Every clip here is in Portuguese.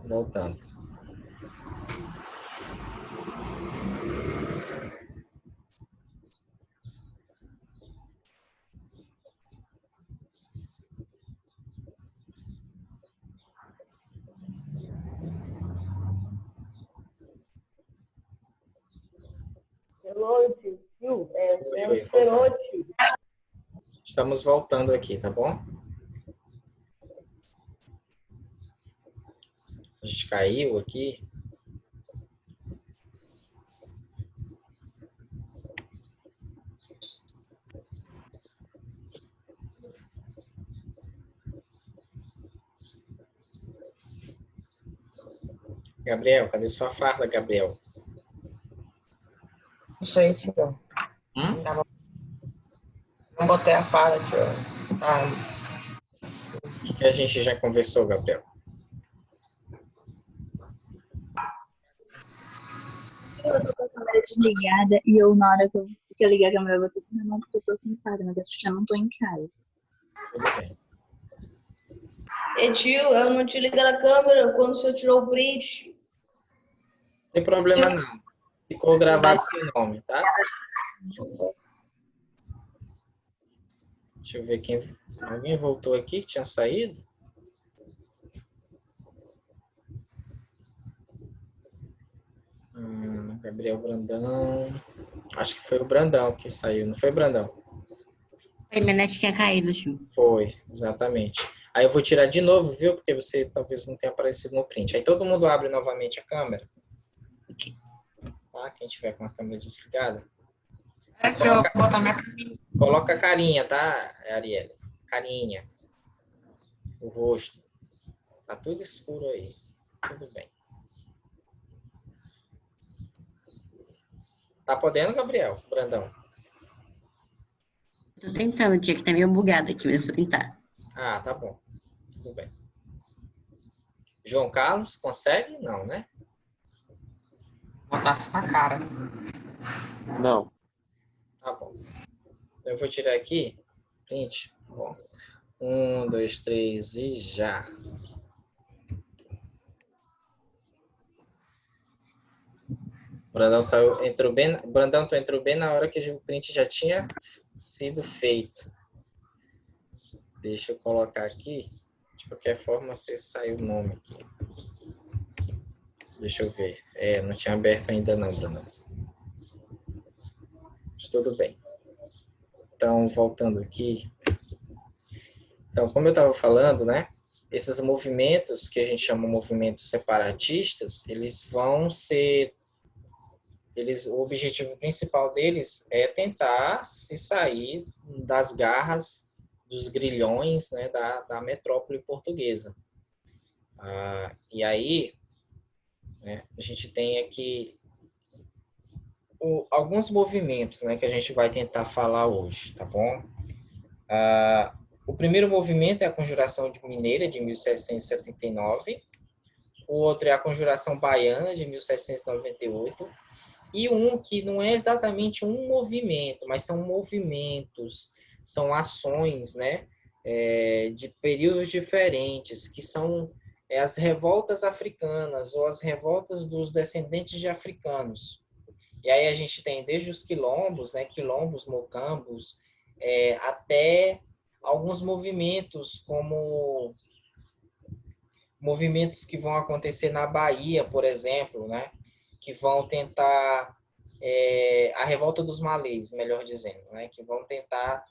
Voltando. Hello, tio. Oi, voltando. Estamos voltando aqui, tá bom? A gente caiu aqui. Gabriel, cadê sua farda, Gabriel? Não sei, tio. Não botei a farda, tio. O que a gente já conversou, Gabriel? Eu tô com a câmera desligada e eu, na hora que eu liguei a câmera, eu vou ter que filmar porque eu tô sentada, mas eu já não tô em casa. Tudo bem. E tio, eu não te liguei a câmera quando você tirou o print. Não tem problema não. Ficou gravado seu nome, tá? Deixa eu ver quem... Alguém voltou aqui que tinha saído? Gabriel Brandão. Acho que foi o Brandão que saiu, não foi, Brandão? Foi, minha net tinha caído, tio. Foi, exatamente. Aí eu vou tirar de novo, viu? Porque você talvez não tenha aparecido no print. Aí todo mundo abre novamente a câmera. Tá? Quem tiver com a câmera desligada. Coloca a carinha, tá, Arielle? Carinha. O rosto. Tá tudo escuro aí. Tudo bem. Tá podendo, Gabriel? Brandão? Tô tentando, tia, que tá meio bugado aqui, mas eu vou tentar. Ah, tá bom. Tudo bem. João Carlos, consegue? Não, né? Botar sua cara. Não. Tá bom. Eu vou tirar aqui. Print. Bom. 1, 2, 3 e já. Brandão saiu, entrou bem. Brandão, tu entrou bem na hora que o print já tinha sido feito. Deixa eu colocar aqui. De qualquer forma, você saiu o nome aqui. Deixa eu ver. Não tinha aberto ainda não, Brandão. Mas tudo bem. Então, voltando aqui. Então, como eu estava falando, né? Esses movimentos que a gente chama de movimentos separatistas, eles vão ser... o objetivo principal deles é tentar se sair das garras, dos grilhões, né, da metrópole portuguesa. E aí, né, a gente tem aqui alguns movimentos, né, que a gente vai tentar falar hoje, tá bom? O primeiro movimento é a Conjuração Mineira, de 1779. O outro é a Conjuração Baiana, de 1798. E um que não é exatamente um movimento, mas são movimentos, são ações, né, de períodos diferentes, que são as revoltas africanas ou as revoltas dos descendentes de africanos. E aí a gente tem desde os quilombos, né, quilombos, mocambos, até alguns movimentos, como movimentos que vão acontecer na Bahia, por exemplo, né, que vão tentar a revolta dos malês, melhor dizendo, né, que vão tentar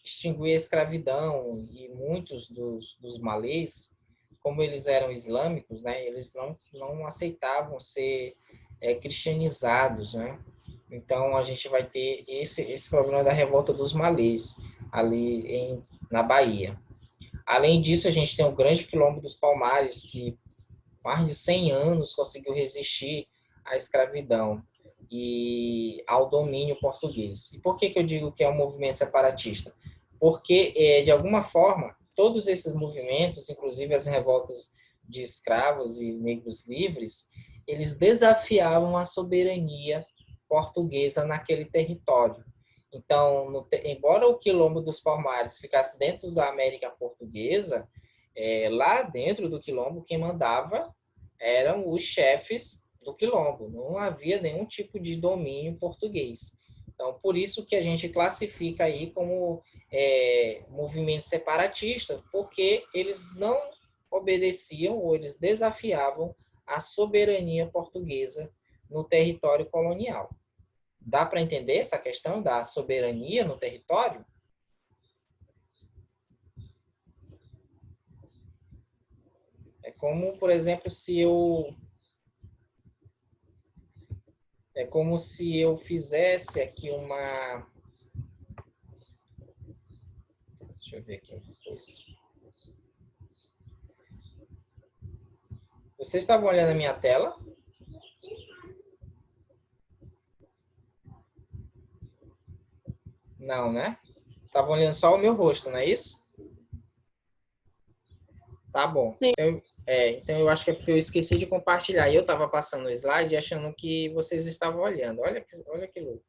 extinguir a escravidão, e muitos dos malês, como eles eram islâmicos, né, eles não aceitavam ser cristianizados, né? Então a gente vai ter esse problema da revolta dos malês ali na Bahia. Além disso, a gente tem o grande quilombo dos Palmares, que mais de 100 anos conseguiu resistir à escravidão e ao domínio português. E por que eu digo que é um movimento separatista? Porque, de alguma forma, todos esses movimentos, inclusive as revoltas de escravos e negros livres, eles desafiavam a soberania portuguesa naquele território. Então, embora o Quilombo dos Palmares ficasse dentro da América Portuguesa, lá dentro do Quilombo, quem mandava eram os chefes do Quilombo. Não havia nenhum tipo de domínio português. Então, por isso que a gente classifica aí como movimento separatista, porque eles não obedeciam ou eles desafiavam a soberania portuguesa no território colonial. Dá para entender essa questão da soberania no território? É como, por exemplo, é como se eu fizesse aqui uma... Deixa eu ver aqui uma coisa. Vocês estavam olhando a minha tela? Não, né? Estavam olhando só o meu rosto, não é isso? Tá bom. Sim. Então eu acho que é porque eu esqueci de compartilhar. E eu estava passando o slide achando que vocês estavam olhando. Olha que louco.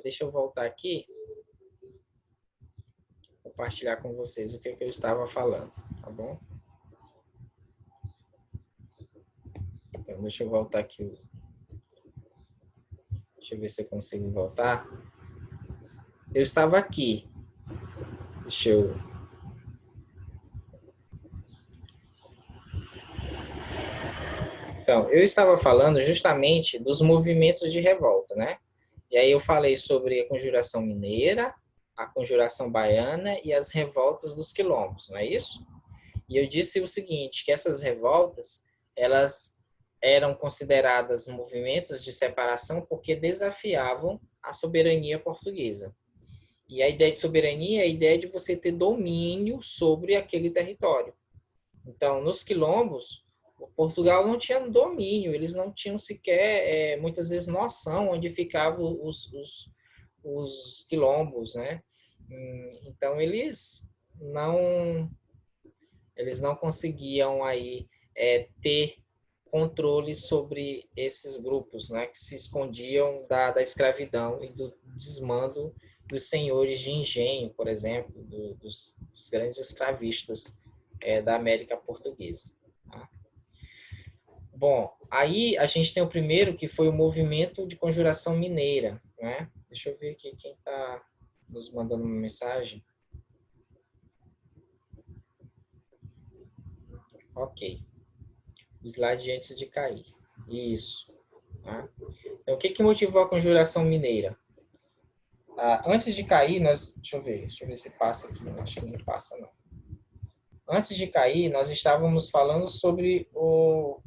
Deixa eu voltar aqui. Compartilhar com vocês o que eu estava falando, tá bom? Então, deixa eu voltar aqui. Deixa eu ver se eu consigo voltar. Eu estava aqui. Deixa eu... Então, eu estava falando justamente dos movimentos de revolta, né? E aí eu falei sobre a Conjuração Mineira, a Conjuração Baiana e as revoltas dos quilombos, não é isso? E eu disse o seguinte, que essas revoltas, elas eram consideradas movimentos de separação porque desafiavam a soberania portuguesa. E a ideia de soberania é a ideia de você ter domínio sobre aquele território. Então, nos quilombos, Portugal não tinha domínio, eles não tinham sequer, muitas vezes, noção onde ficavam os quilombos, né? Então, eles não conseguiam aí ter controle sobre esses grupos, né, que se escondiam da escravidão e do desmando dos senhores de engenho, por exemplo, dos grandes escravistas da América Portuguesa. Tá? Bom, aí a gente tem o primeiro, que foi o movimento de conjuração mineira. Né? Deixa eu ver aqui quem está nos mandando uma mensagem. Ok. O slide antes de cair. Isso. Tá? Então, o que motivou a conjuração mineira? Antes de cair, deixa eu ver se passa aqui. Não, acho que não passa, não. Antes de cair, nós estávamos falando sobre o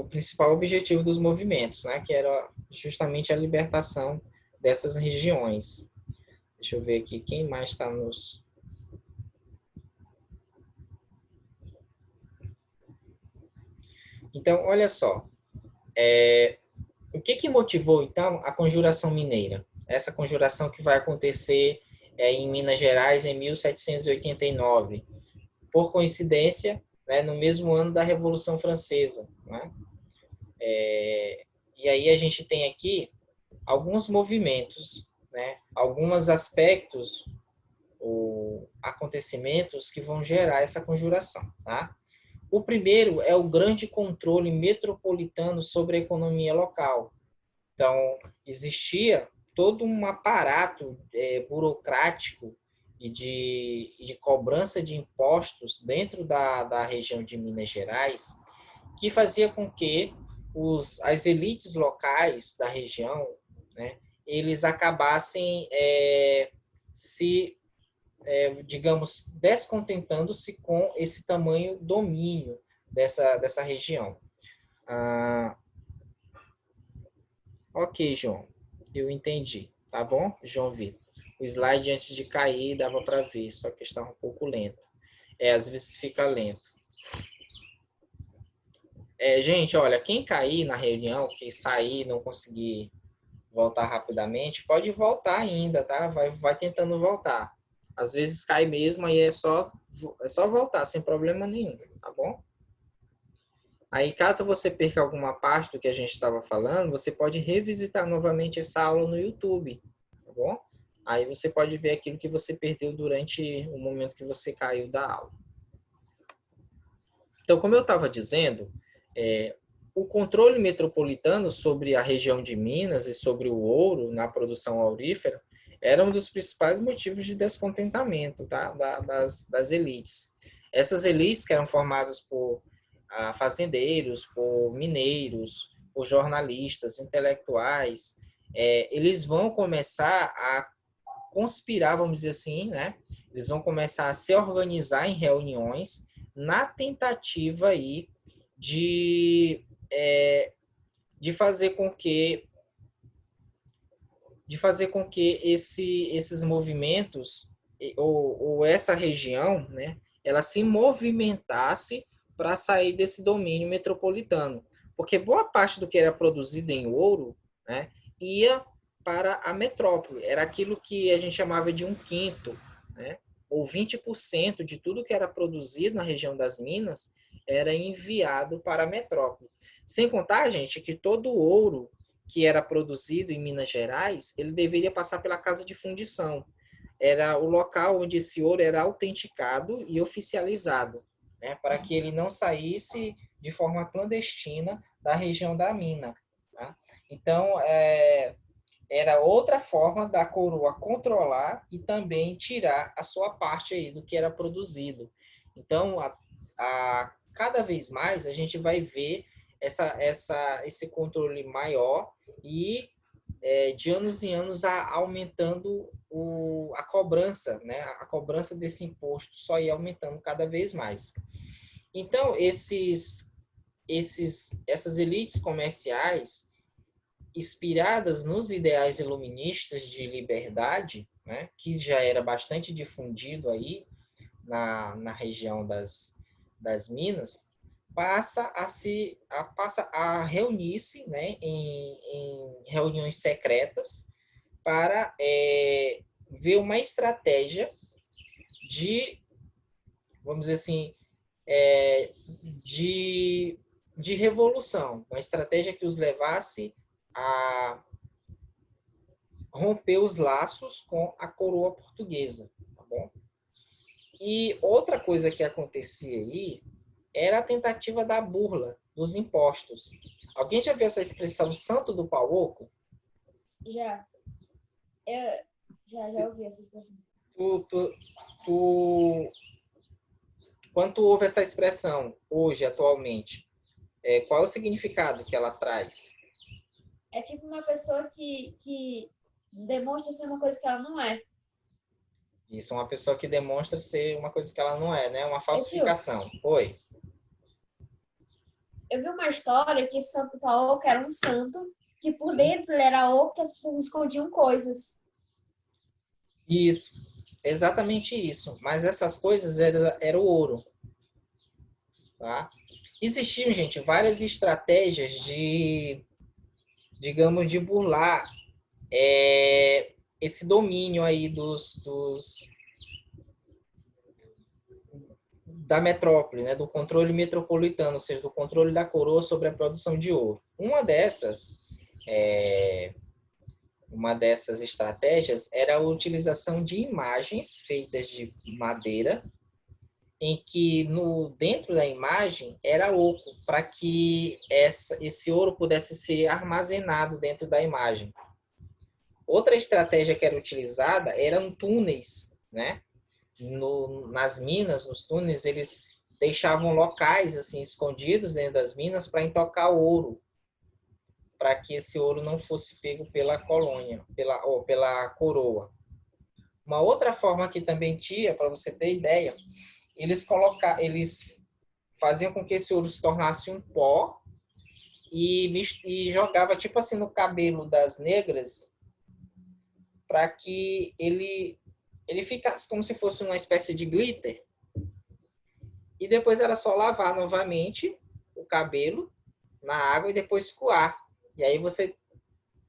principal objetivo dos movimentos, né? Que era justamente a libertação dessas regiões. Deixa eu ver aqui quem mais está nos... Então, olha só. O que motivou, então, a Conjuração Mineira? Essa conjuração que vai acontecer em Minas Gerais em 1789. Por coincidência, né, no mesmo ano da Revolução Francesa. Né? E aí a gente tem aqui alguns movimentos, né, alguns aspectos ou acontecimentos que vão gerar essa conjuração. Tá? O primeiro é o grande controle metropolitano sobre a economia local. Então, existia todo um aparato burocrático e de cobrança de impostos dentro da região de Minas Gerais, que fazia com que as elites locais da região, né, eles acabassem digamos, descontentando-se com esse tamanho domínio dessa região. Ok, João, eu entendi, tá bom, João Vitor? O slide antes de cair dava para ver, só que estava um pouco lento. Às vezes fica lento. Gente, olha, quem cair na reunião, que sair, não conseguir voltar rapidamente, pode voltar ainda, tá? Vai tentando voltar. Às vezes cai mesmo, aí é só voltar, sem problema nenhum, tá bom? Aí, caso você perca alguma parte do que a gente estava falando, você pode revisitar novamente essa aula no YouTube, tá bom? Aí você pode ver aquilo que você perdeu durante o momento que você caiu da aula. Então, como eu estava dizendo, o controle metropolitano sobre a região de Minas e sobre o ouro na produção aurífera era um dos principais motivos de descontentamento, tá? das elites. Essas elites que eram formadas por fazendeiros, por mineiros, por jornalistas, intelectuais, eles vão começar a conspirar, vamos dizer assim, né? Eles vão começar a se organizar em reuniões na tentativa aí de fazer com que esses movimentos ou essa região, né, ela se movimentasse para sair desse domínio metropolitano, porque boa parte do que era produzido em ouro, né, ia para a metrópole, era aquilo que a gente chamava de 1/5, né, ou 20% de tudo que era produzido na região das Minas era enviado para a metrópole. Sem contar, gente, que todo o ouro que era produzido em Minas Gerais, ele deveria passar pela casa de fundição. Era o local onde esse ouro era autenticado e oficializado, né, para que ele não saísse de forma clandestina da região da mina. Tá? Então, era outra forma da coroa controlar e também tirar a sua parte aí do que era produzido. Então, cada vez mais a gente vai ver esse controle maior e de anos em anos aumentando a cobrança, né? A cobrança desse imposto só ia aumentando cada vez mais. Então, essas elites comerciais, inspiradas nos ideais iluministas de liberdade, né? Que já era bastante difundido aí na região das Minas, passa a reunir-se, né, em reuniões secretas para ver uma estratégia de, vamos dizer assim, de revolução, uma estratégia que os levasse a romper os laços com a coroa portuguesa, tá bom? E outra coisa que acontecia aí era a tentativa da burla dos impostos. Alguém já viu essa expressão santo do pau oco? Já. Eu já ouvi essa expressão. Quando tu ouve essa expressão hoje, atualmente, qual é o significado que ela traz? É tipo uma pessoa que demonstra ser uma coisa que ela não é. Isso, uma pessoa que demonstra ser uma coisa que ela não é, né? Uma falsificação. Oi. Eu vi uma história que Santo Paulo era um santo, que por Sim. dentro ele era oco, que as pessoas escondiam coisas. Isso, exatamente isso. Mas essas coisas era o ouro. Tá? Existiam, gente, várias estratégias de, digamos, de burlar esse domínio aí da metrópole, né, do controle metropolitano, ou seja, do controle da coroa sobre a produção de ouro. Uma dessas estratégias era a utilização de imagens feitas de madeira, em que dentro da imagem era oco, para que esse ouro pudesse ser armazenado dentro da imagem. Outra estratégia que era utilizada eram túneis, né? Nas minas, nos túneis, eles deixavam locais assim escondidos dentro das minas para intocar ouro, para que esse ouro não fosse pego pela colônia, pela coroa. Uma outra forma que também tinha, para você ter ideia, eles faziam com que esse ouro se tornasse um pó e jogava tipo assim no cabelo das negras, para que ele ficasse como se fosse uma espécie de glitter. E depois era só lavar novamente o cabelo na água e depois coar. E aí você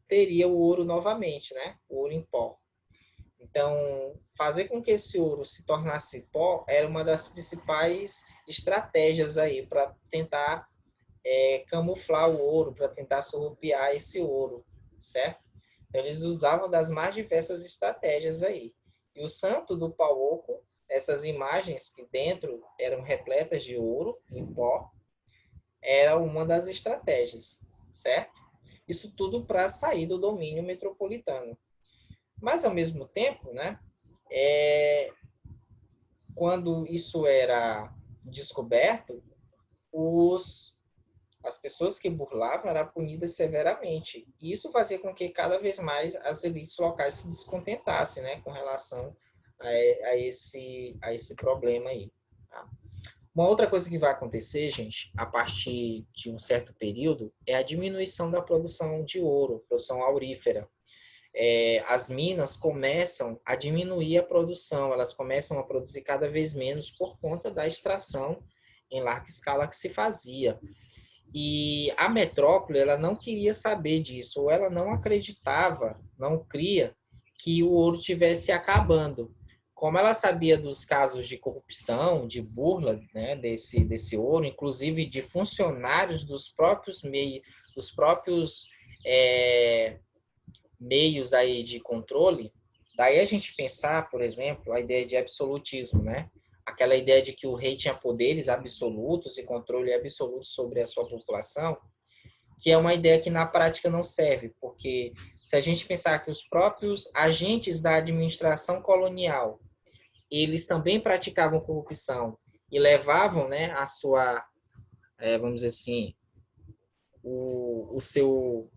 teria o ouro novamente, né? O ouro em pó. Então, fazer com que esse ouro se tornasse pó era uma das principais estratégias aí para tentar camuflar o ouro, para tentar surrupiar esse ouro, certo? Então, eles usavam das mais diversas estratégias aí. E o santo do pau oco, essas imagens que dentro eram repletas de ouro em pó, era uma das estratégias, certo? Isso tudo para sair do domínio metropolitano. Mas, ao mesmo tempo, né, quando isso era descoberto, as pessoas que burlavam eram punidas severamente. E isso fazia com que cada vez mais as elites locais se descontentassem, né, com relação a esse problema aí. Tá? Uma outra coisa que vai acontecer, gente, a partir de um certo período, é a diminuição da produção de ouro, produção aurífera. As minas começam a diminuir a produção, elas começam a produzir cada vez menos por conta da extração em larga escala que se fazia. E a metrópole, ela não queria saber disso, ou ela não acreditava, não cria que o ouro estivesse acabando. Como ela sabia dos casos de corrupção, de burla, né, desse ouro, inclusive de funcionários dos próprios meios aí de controle, daí a gente pensar, por exemplo, a ideia de absolutismo, né? Aquela ideia de que o rei tinha poderes absolutos e controle absoluto sobre a sua população, que é uma ideia que na prática não serve, porque se a gente pensar que os próprios agentes da administração colonial, eles também praticavam corrupção e levavam, né, a sua, vamos dizer assim, o seu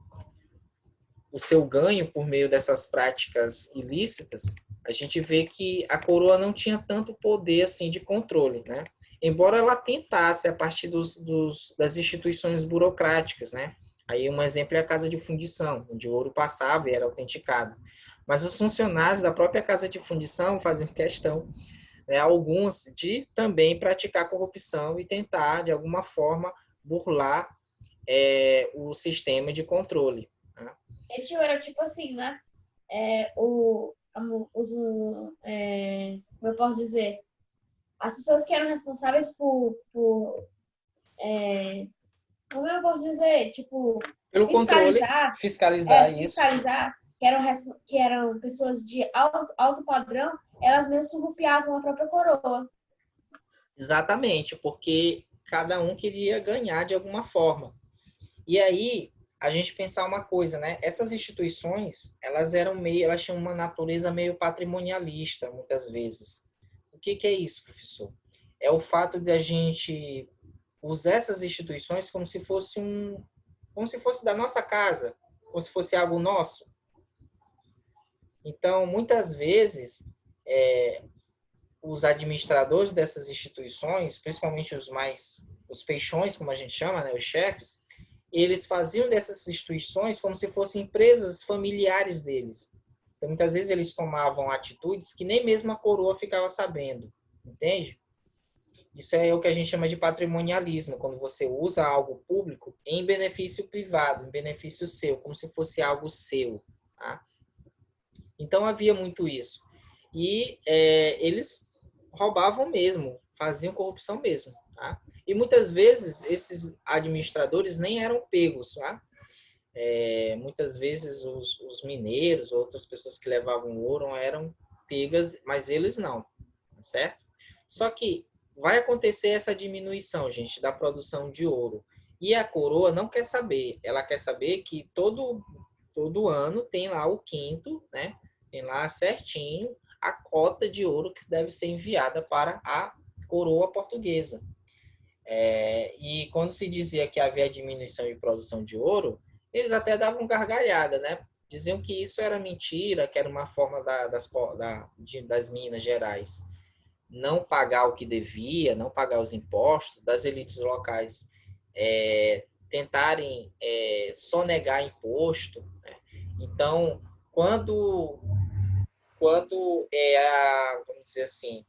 ganho por meio dessas práticas ilícitas, a gente vê que a coroa não tinha tanto poder assim de controle, né? Embora ela tentasse a partir das instituições burocráticas, né? Aí um exemplo é a casa de fundição, onde o ouro passava e era autenticado. Mas os funcionários da própria casa de fundição faziam questão, né, alguns, de também praticar corrupção e tentar, de alguma forma, burlar o sistema de controle. Né? Era tipo assim, né? Como eu posso dizer? As pessoas que eram responsáveis como eu posso dizer? Tipo, pelo controle, fiscalizar isso. Fiscalizar, que eram pessoas de alto padrão, elas mesmas surrupiavam a própria coroa. Exatamente, porque cada um queria ganhar de alguma forma. E aí, a gente pensar uma coisa, né? Essas instituições, elas tinham uma natureza meio patrimonialista, muitas vezes. O que é isso, professor? É o fato de a gente usar essas instituições como se fosse da nossa casa, como se fosse algo nosso. Então, muitas vezes, os administradores dessas instituições, principalmente os peixões, como a gente chama, né, os chefes, eles faziam dessas instituições como se fossem empresas familiares deles. Então, muitas vezes eles tomavam atitudes que nem mesmo a coroa ficava sabendo, entende? Isso é o que a gente chama de patrimonialismo, quando você usa algo público em benefício privado, em benefício seu, como se fosse algo seu. Tá? Então, havia muito isso. E eles roubavam mesmo, faziam corrupção mesmo. Tá? E muitas vezes esses administradores nem eram pegos. Tá? Muitas vezes os mineiros, outras pessoas que levavam ouro eram pegas, mas eles não. Certo? Só que vai acontecer essa diminuição, gente, da produção de ouro. E a coroa não quer saber. Ela quer saber que todo ano tem lá o quinto, né? Tem lá certinho a cota de ouro que deve ser enviada para a coroa portuguesa. E quando se dizia que havia diminuição de produção de ouro, eles até davam gargalhada, né? Diziam que isso era mentira, que era uma forma das Minas Gerais não pagar o que devia, não pagar os impostos, das elites locais tentarem sonegar imposto. Né? Então, quando vamos dizer assim,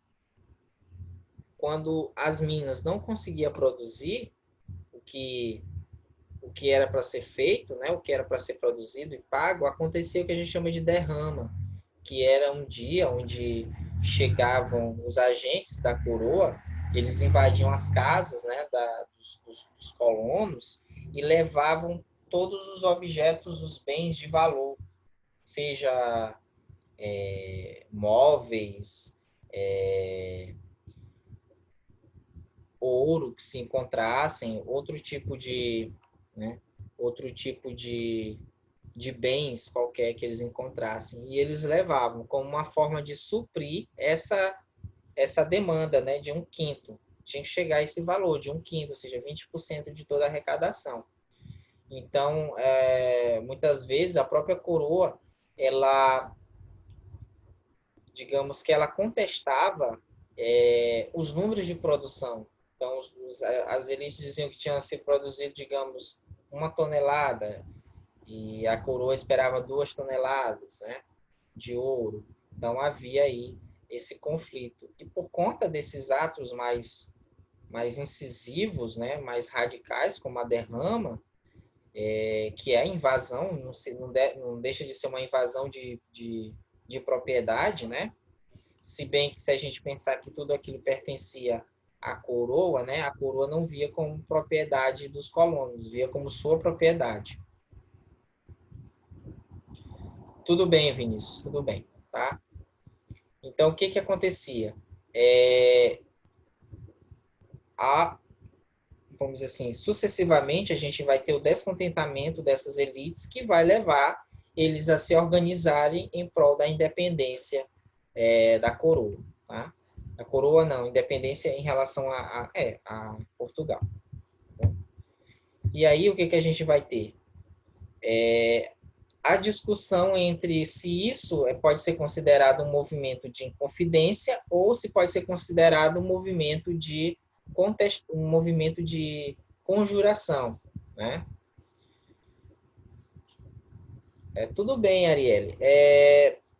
quando as minas não conseguiam produzir o que era para ser feito, né, o que era para ser produzido e pago, acontecia o que a gente chama de derrama, que era um dia onde chegavam os agentes da coroa, eles invadiam as casas, né, dos colonos e levavam todos os objetos, os bens de valor, seja móveis, ouro que se encontrassem, outro tipo de bens qualquer que eles encontrassem. E eles levavam como uma forma de suprir essa demanda, né, de 1/5. Tinha que chegar a esse valor de 1/5, ou seja, 20% de toda a arrecadação. Então, muitas vezes, a própria coroa, ela, digamos que ela contestava os números de produção. Então, as elites diziam que tinham se produzido, digamos, 1 tonelada, e a coroa esperava 2 toneladas, né, de ouro. Então, havia aí esse conflito. E por conta desses atos mais incisivos, né, mais radicais, como a derrama, que é a invasão, não deixa de ser uma invasão de propriedade, né? Se bem que se a gente pensar que tudo aquilo pertencia à coroa, né, a coroa não via como propriedade dos colonos, via como sua propriedade. Tudo bem, Vinícius, tudo bem, tá? Então, o que acontecia? Vamos dizer assim, sucessivamente a gente vai ter o descontentamento dessas elites que vai levar eles a se organizarem em prol da independência da coroa, tá? A coroa não, independência em relação a Portugal. E aí o que a gente vai ter? A discussão entre se isso pode ser considerado um movimento de inconfidência ou se pode ser considerado um movimento de conjuração, né? Tudo bem, Arielle.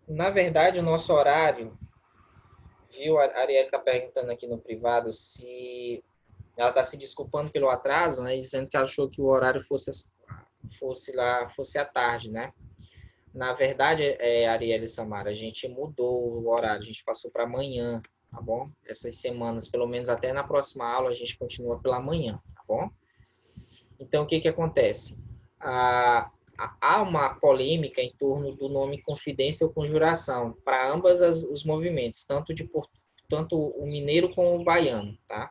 Na verdade, o nosso horário, viu? A Arielle está perguntando aqui no privado se ela está se desculpando pelo atraso, né? Dizendo que ela achou que o horário fosse à tarde, né? Na verdade, Arielle e Samara, a gente mudou o horário, a gente passou para amanhã, tá bom? Essas semanas, pelo menos até na próxima aula, a gente continua pela manhã, tá bom? Então, o que acontece? Há uma polêmica em torno do nome confidência ou conjuração para ambos os movimentos, tanto o mineiro como o baiano, tá?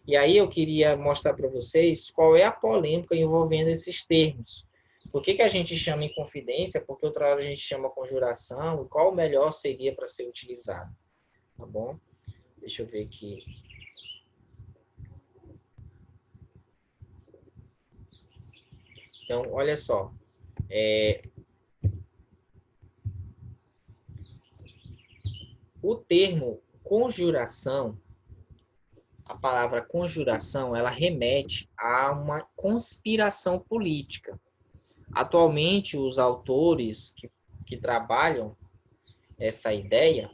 E aí eu queria mostrar para vocês qual é a polêmica envolvendo esses termos. Por que a gente chama inconfidência? Porque outra hora a gente chama conjuração, e qual o melhor seria para ser utilizado, tá bom? Deixa eu ver aqui. Então, olha só. O termo conjuração, a palavra conjuração, ela remete a uma conspiração política. Atualmente, os autores que trabalham essa ideia,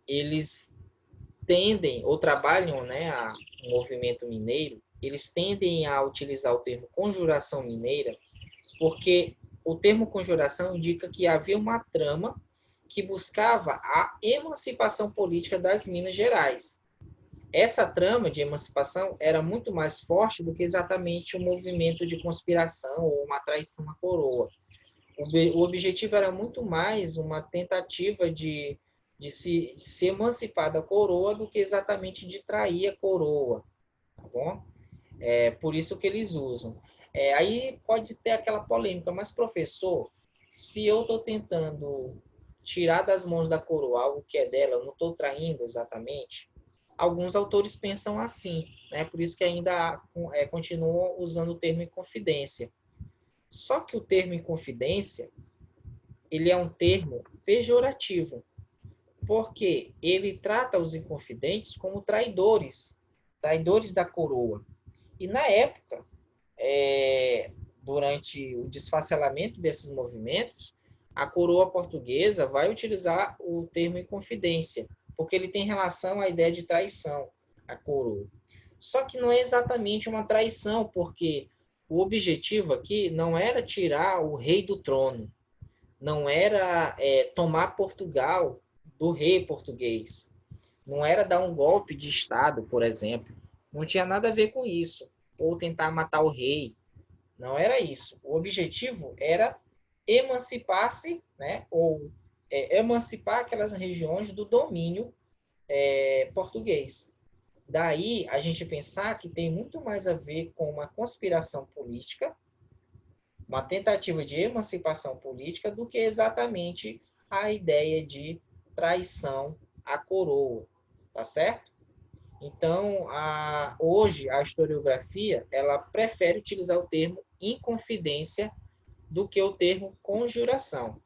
eles tendem, ou trabalham, né, o movimento mineiro, eles tendem a utilizar o termo conjuração mineira, porque o termo conjuração indica que havia uma trama que buscava a emancipação política das Minas Gerais. Essa trama de emancipação era muito mais forte do que exatamente um movimento de conspiração ou uma traição à coroa. O objetivo era muito mais uma tentativa de se emancipar da coroa do que exatamente de trair a coroa, tá bom? Por isso que eles usam. Aí pode ter aquela polêmica, mas professor, se eu estou tentando tirar das mãos da coroa algo que é dela, eu não estou traindo exatamente? Alguns autores pensam assim, né? Por isso que ainda continuam usando o termo inconfidência. Só que o termo inconfidência, ele é um termo pejorativo, porque ele trata os inconfidentes como traidores da coroa. E na época, durante o desfacelamento desses movimentos, a coroa portuguesa vai utilizar o termo inconfidência, porque ele tem relação à ideia de traição, a coroa. Só que não é exatamente uma traição, porque o objetivo aqui não era tirar o rei do trono, não era tomar Portugal do rei português, não era dar um golpe de Estado, por exemplo. Não tinha nada a ver com isso. ou tentar matar o rei. Não era isso. O objetivo era emancipar-se, né? Ou emancipar aquelas regiões do domínio português. Daí a gente pensar que tem muito mais a ver com uma conspiração política, uma tentativa de emancipação política, do que exatamente a ideia de traição à coroa, tá certo? Então, hoje a historiografia ela prefere utilizar o termo inconfidência do que o termo conjuração.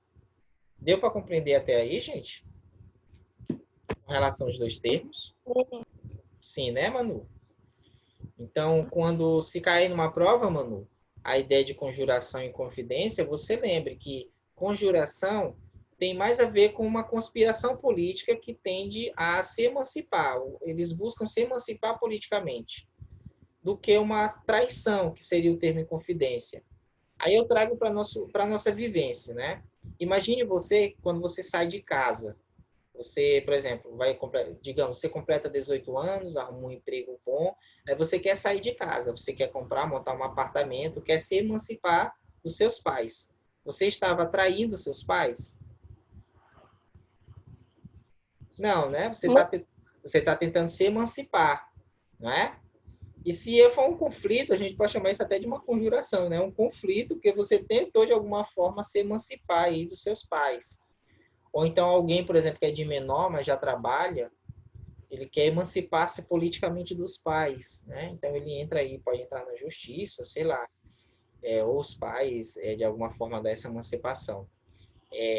Deu para compreender até aí, gente? Com relação aos dois termos? Sim, né, Manu? Então, quando se cair numa prova, Manu, a ideia de conjuração e confidência, você lembre que conjuração tem mais a ver com uma conspiração política que tende a se emancipar. Eles buscam se emancipar politicamente, do que uma traição, que seria o termo confidência. Aí eu trago para a nossa vivência, né? Imagine você, quando você sai de casa. Você, por exemplo, digamos, você completa 18 anos, arruma um emprego bom, aí você quer sair de casa, você quer montar um apartamento, quer se emancipar dos seus pais. Você estava traindo seus pais? Não, né? Você está tentando se emancipar, não é? E se for um conflito, a gente pode chamar isso até de uma conjuração, né? Um conflito que você tentou, de alguma forma, se emancipar aí dos seus pais. Ou então alguém, por exemplo, que é de menor, mas já trabalha, ele quer emancipar-se politicamente dos pais, né? Então ele entra aí, pode entrar na justiça, sei lá, ou os pais, de alguma forma, dessa emancipação.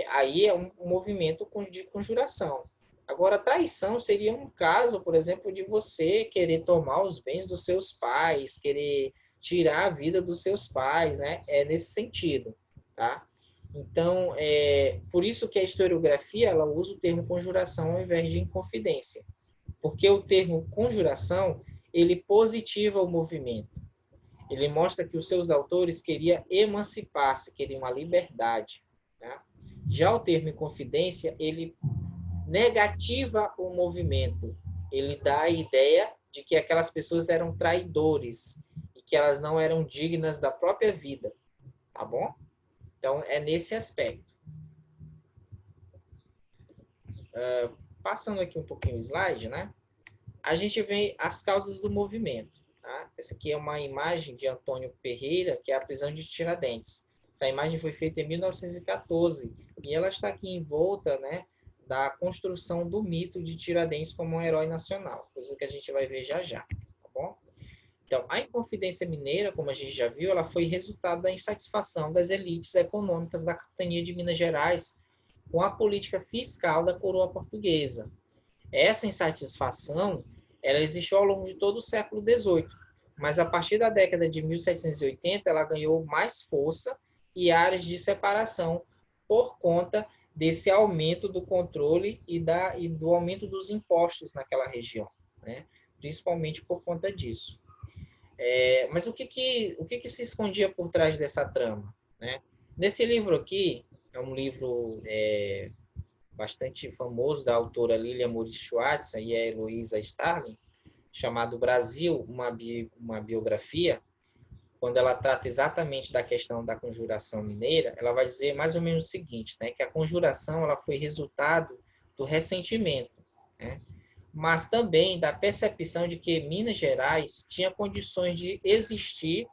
Aí é um movimento de conjuração. Agora, traição seria um caso, por exemplo, de você querer tomar os bens dos seus pais, querer tirar a vida dos seus pais, né? É nesse sentido, tá? Então, por isso que a historiografia ela usa o termo conjuração ao invés de inconfidência. Porque o termo conjuração, ele positiva o movimento. Ele mostra que os seus autores queriam emancipar-se, queriam a liberdade. Tá? Já o termo inconfidência, ele negativa o movimento. Ele dá a ideia de que aquelas pessoas eram traidores e que elas não eram dignas da própria vida. Tá bom? Então, é nesse aspecto. Passando aqui um pouquinho o slide, né? A gente vê as causas do movimento. Tá? Essa aqui é uma imagem de Antônio Ferreira, que é a prisão de Tiradentes. Essa imagem foi feita em 1914 e ela está aqui em volta, né, da construção do mito de Tiradentes como um herói nacional, coisa que a gente vai ver já já, tá bom? Então, a Inconfidência Mineira, como a gente já viu, ela foi resultado da insatisfação das elites econômicas da capitania de Minas Gerais com a política fiscal da coroa portuguesa. Essa insatisfação, ela existiu ao longo de todo o século XVIII, mas a partir da década de 1780, ela ganhou mais força e áreas de separação por conta desse aumento do controle e do aumento dos impostos naquela região, né? Principalmente por conta disso. Mas o que se escondia por trás dessa trama, né? Nesse livro aqui, é um livro bastante famoso da autora Lilia Moritz Schwartz e a Heloísa Starling, chamado Brasil, uma biografia, quando ela trata exatamente da questão da conjuração mineira, ela vai dizer mais ou menos o seguinte, né? Que a conjuração ela foi resultado do ressentimento, né? Mas também da percepção de que Minas Gerais tinha condições de existir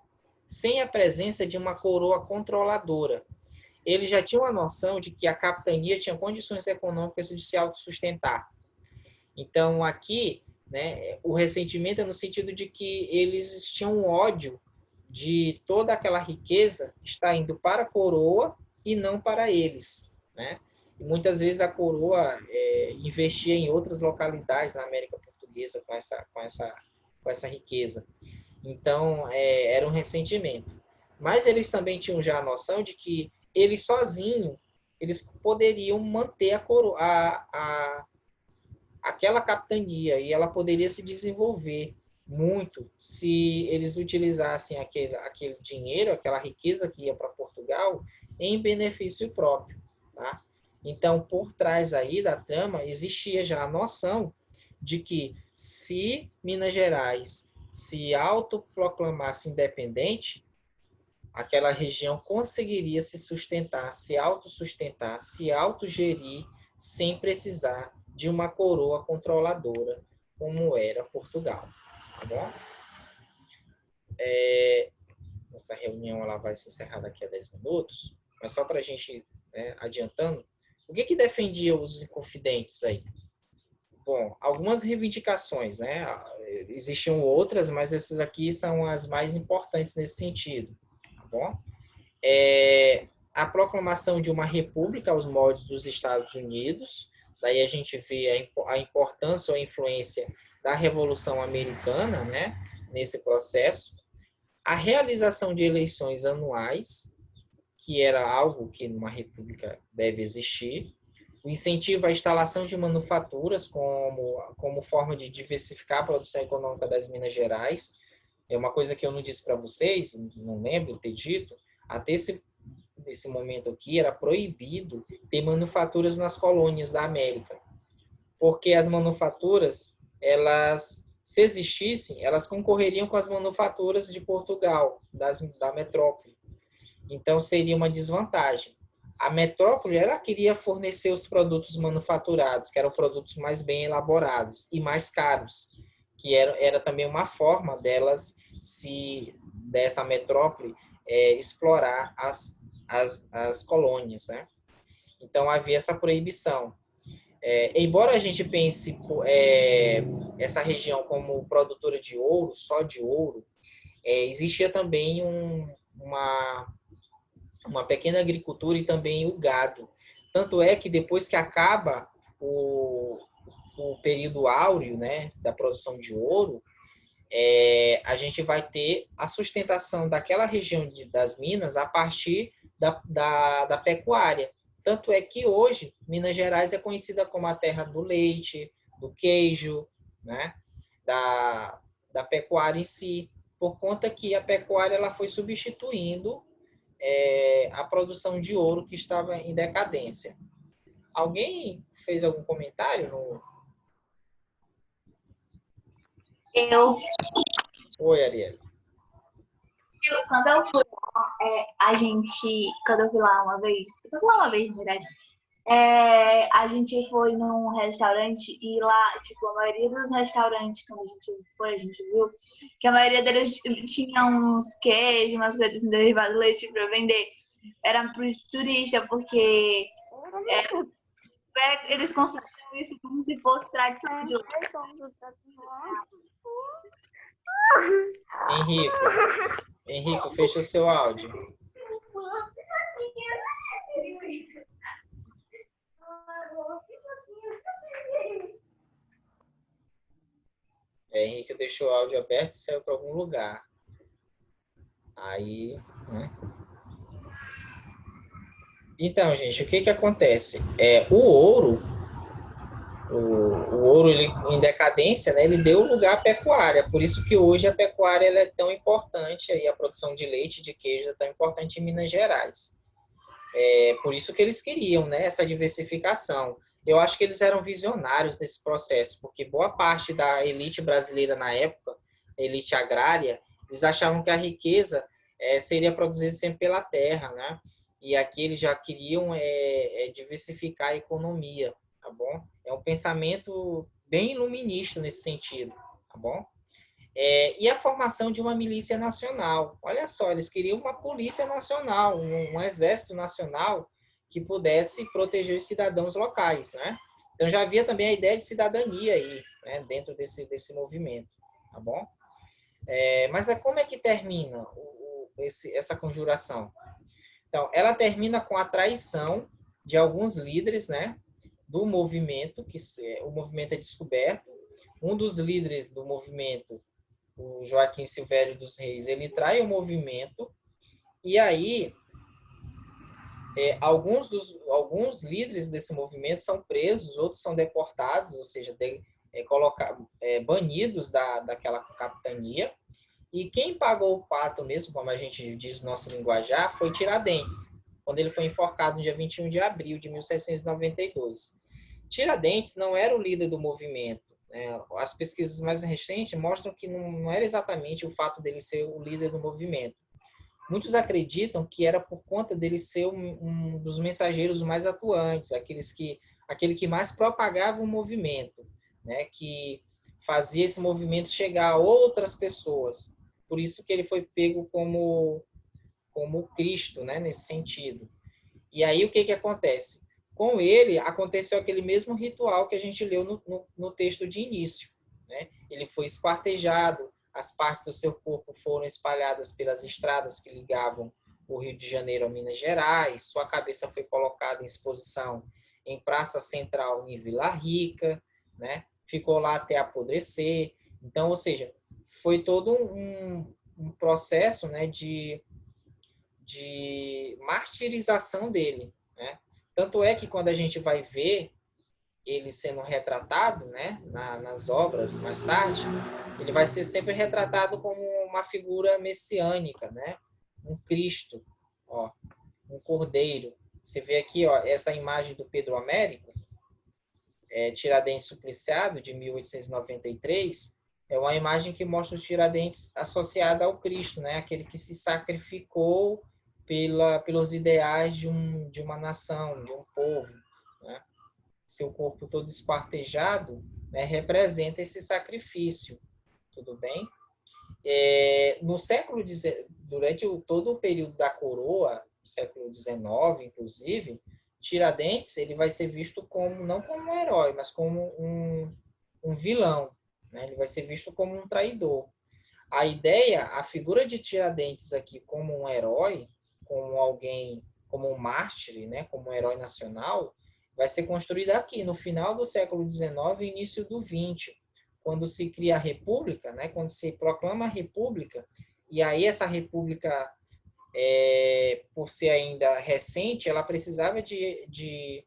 sem a presença de uma coroa controladora. Eles já tinham a noção de que a capitania tinha condições econômicas de se autossustentar. Então, aqui, né, o ressentimento é no sentido de que eles tinham ódio de toda aquela riqueza estar indo para a coroa e não para eles, né? E muitas vezes a coroa investia em outras localidades na América Portuguesa com essa riqueza. Então, era um ressentimento. Mas eles também tinham já a noção de que eles sozinhos, eles poderiam manter a coroa, aquela capitania, e ela poderia se desenvolver muito se eles utilizassem aquele dinheiro, aquela riqueza que ia para Portugal, em benefício próprio, tá? Então, por trás aí da trama, existia já a noção de que se Minas Gerais se autoproclamasse independente, aquela região conseguiria se sustentar, se autossustentar, se autogerir, sem precisar de uma coroa controladora, como era Portugal. Tá bom? Essa reunião ela vai se encerrar daqui a 10 minutos, mas só para a gente, né, adiantando, o que defendia os inconfidentes aí? Bom, algumas reivindicações, né? Existiam outras, mas essas aqui são as mais importantes nesse sentido, tá bom? A proclamação de uma república aos moldes dos Estados Unidos, daí a gente vê a importância ou a influência da Revolução Americana, né, nesse processo. A realização de eleições anuais, que era algo que numa república deve existir. O incentivo à instalação de manufaturas como forma de diversificar a produção econômica das Minas Gerais. É uma coisa que eu não disse para vocês, não lembro de ter dito, até esse momento aqui era proibido ter manufaturas nas colônias da América, porque as manufaturas, se existissem, elas concorreriam com as manufaturas de Portugal, da metrópole. Então, seria uma desvantagem. A metrópole, ela queria fornecer os produtos manufaturados, que eram produtos mais bem elaborados e mais caros, que era também uma forma dessa metrópole, explorar as colônias, né? Então, havia essa proibição. Embora a gente pense essa região como produtora de ouro, só de ouro, existia também uma pequena agricultura e também o gado. Tanto é que depois que acaba o período áureo, né, da produção de ouro, a gente vai ter a sustentação daquela região das Minas a partir da pecuária. Tanto é que hoje Minas Gerais é conhecida como a terra do leite, do queijo, né, da pecuária em si, por conta que a pecuária ela foi substituindo a produção de ouro que estava em decadência. Alguém fez algum comentário? Eu, Oi, Ariel. quando eu fui lá, quando eu fui lá uma vez, eu fui lá uma vez, na verdade, a gente foi num restaurante e lá, tipo, a maioria dos restaurantes, quando a gente foi, a gente viu que a maioria deles tinha uns queijos, umas coisas assim, derivados de leite pra vender. Era para os turistas, porque eles consideram isso como se fosse tradição de lá. Henrico, fecha o seu áudio. Henrique deixou o áudio aberto e saiu para algum lugar. Aí, né? Então, gente, o que acontece? O ouro, ele, em decadência, né, ele deu lugar à pecuária. Por isso que hoje a pecuária ela é tão importante, aí a produção de leite e de queijo é tão importante em Minas Gerais. Por isso que eles queriam, né, essa diversificação. Eu acho que eles eram visionários nesse processo, porque boa parte da elite brasileira na época, a elite agrária, eles achavam que a riqueza seria produzida sempre pela terra, né? E aqui eles já queriam diversificar a economia, tá bom? É um pensamento bem iluminista nesse sentido, tá bom? E a formação de uma milícia nacional. Olha só, eles queriam uma polícia nacional, um exército nacional que pudesse proteger os cidadãos locais, né? Então já havia também a ideia de cidadania aí, né, dentro desse movimento, tá bom? Mas como é que termina essa conjuração? Então, ela termina com a traição de alguns líderes, né, do movimento, o movimento é descoberto. Um dos líderes do movimento, o Joaquim Silvério dos Reis, ele trai o movimento, e aí alguns líderes desse movimento são presos, outros são deportados, ou seja, banidos daquela capitania. E quem pagou o pato mesmo, como a gente diz no nosso linguajar, foi Tiradentes, quando ele foi enforcado no dia 21 de abril de 1792. Tiradentes não era o líder do movimento, né? As pesquisas mais recentes mostram que não era exatamente o fato dele ser o líder do movimento. Muitos acreditam que era por conta dele ser um dos mensageiros mais atuantes, aquele que mais propagava o movimento, né? Que fazia esse movimento chegar a outras pessoas. Por isso que ele foi pego como Cristo, né? Nesse sentido. E aí o que acontece? Com ele, aconteceu aquele mesmo ritual que a gente leu no texto de início, né? Ele foi esquartejado, as partes do seu corpo foram espalhadas pelas estradas que ligavam o Rio de Janeiro a Minas Gerais, sua cabeça foi colocada em exposição em Praça Central em Vila Rica, né? Ficou lá até apodrecer. Então, ou seja, foi todo um processo, né, de martirização dele, né? Tanto é que quando a gente vai ver ele sendo retratado, né, nas obras mais tarde, ele vai ser sempre retratado como uma figura messiânica, né? Um Cristo, ó, um cordeiro. Você vê aqui, ó, essa imagem do Pedro Américo, Tiradentes Supliciado, de 1893, é uma imagem que mostra o Tiradentes associado ao Cristo, né? Aquele que se sacrificou pelos ideais de uma nação, de um povo, né? Seu corpo todo esquartejado, né, representa esse sacrifício, tudo bem? No século durante todo o período da coroa, século XIX, inclusive, Tiradentes ele vai ser visto não como um herói, mas como um vilão, né? Ele vai ser visto como um traidor. A figura de Tiradentes aqui como um herói, como alguém, como um mártir, né, como um herói nacional, vai ser construída aqui, no final do século XIX e início do XX, quando se cria a República, né, quando se proclama a República, e aí essa República, por ser ainda recente, ela precisava de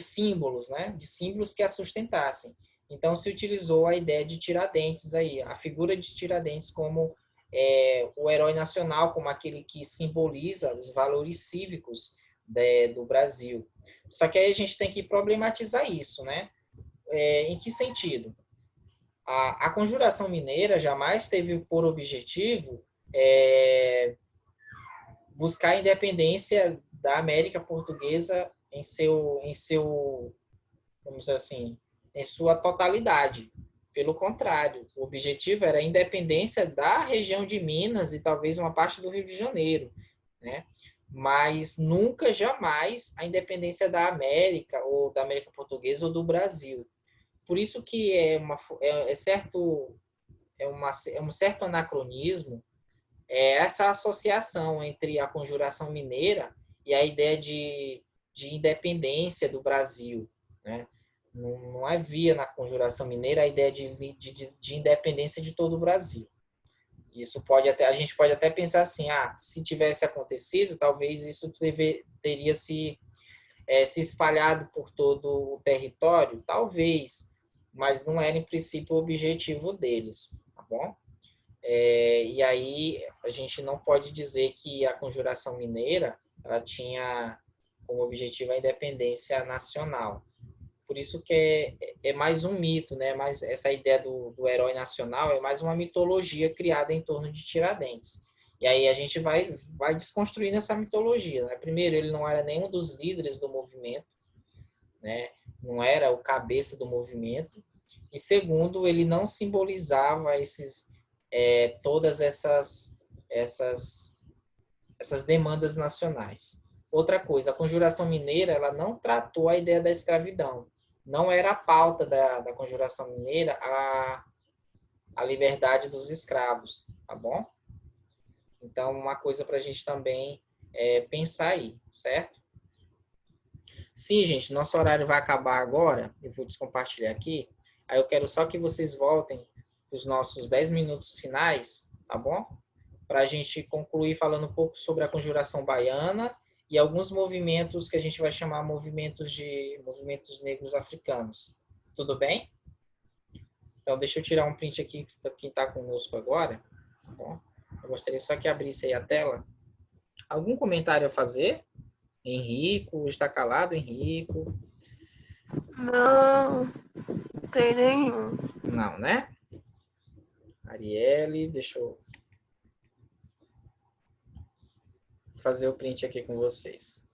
símbolos, né, de símbolos que a sustentassem. Então, se utilizou a ideia de Tiradentes aí, a figura de Tiradentes como o herói nacional, como aquele que simboliza os valores cívicos do Brasil. Só que aí a gente tem que problematizar isso, né? Em que sentido? A Conjuração Mineira jamais teve por objetivo buscar a independência da América Portuguesa em seu, vamos dizer assim, em sua totalidade. Pelo contrário, o objetivo era a independência da região de Minas e talvez uma parte do Rio de Janeiro, né? Mas nunca, jamais, a independência da América, ou da América Portuguesa, ou do Brasil. Por isso que um certo anacronismo essa associação entre a Conjuração Mineira e a ideia de independência do Brasil, né? Não havia na Conjuração Mineira a ideia de independência de todo o Brasil. Isso a gente pode até pensar assim, se tivesse acontecido, talvez isso teria se espalhado por todo o território, talvez, mas não era em princípio o objetivo deles, tá bom? E aí a gente não pode dizer que a Conjuração Mineira ela tinha como objetivo a independência nacional. Por isso que é mais um mito, né? Mas essa ideia do herói nacional é mais uma mitologia criada em torno de Tiradentes. E aí a gente vai desconstruindo essa mitologia, né? Primeiro, ele não era nenhum dos líderes do movimento, né? Não era o cabeça do movimento. E segundo, ele não simbolizava todas essas demandas nacionais. Outra coisa, a Conjuração Mineira ela não tratou a ideia da escravidão. Não era a pauta da Conjuração Mineira a liberdade dos escravos, tá bom? Então, uma coisa para a gente também pensar aí, certo? Sim, gente, nosso horário vai acabar agora. Eu vou descompartilhar aqui. Aí eu quero só que vocês voltem os nossos 10 minutos finais, tá bom? Para a gente concluir falando um pouco sobre a Conjuração Baiana e alguns movimentos que a gente vai chamar movimentos negros africanos. Tudo bem? Então, deixa eu tirar um print aqui quem está conosco agora. Tá bom? Eu gostaria só que abrisse aí a tela. Algum comentário a fazer? Henrico, está calado, Henrico? Não. tem nenhum. Não, né? Arielle, deixa eu fazer o print aqui com vocês.